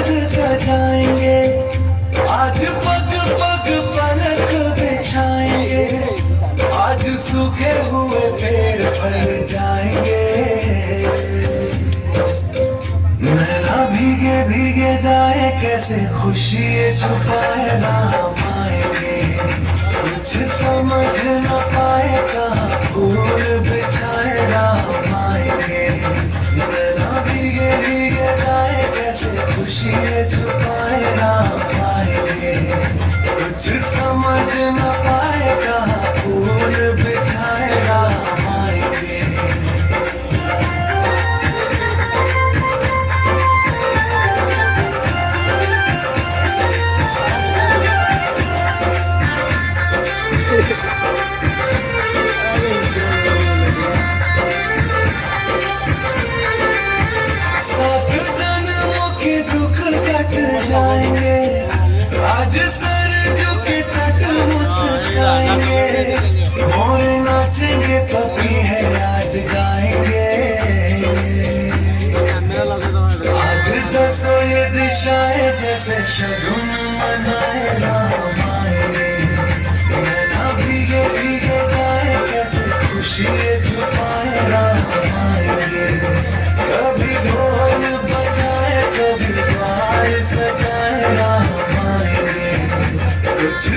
पग सजाएंगे, आज पग पग पलक बिछाएंगे, आज सूखे हुए पेड़ फल जाएंगे। नैना भीगे भीगे जाए कैसे खुशी ये छुपाए राम आएंगे, कुछ समझ न पाए कहाँ फूल बिछाए राम आएंगे। नैना भीगे भीगे जाए कैसे खुशी ये छुपाए राम आएंगे, कुछ समझ न पाए कहाँ फूल बिछाए राम आएंगे। सात जन्मों के दुख कट जाएंगे, आज सर झुके तट मुस्काएंगे, मोर नाचेंगे पपी है आज गाएंगे। आज दसों ये दिशाएं जैसे शगुन मनाए राम आएंगे, नैना भीगे भीगे जाए कैसे खुशी ये छुपाए राम आएंगे। कभी ढोल बजाए कभी द्वार सजाए राम आएंगे, कुछ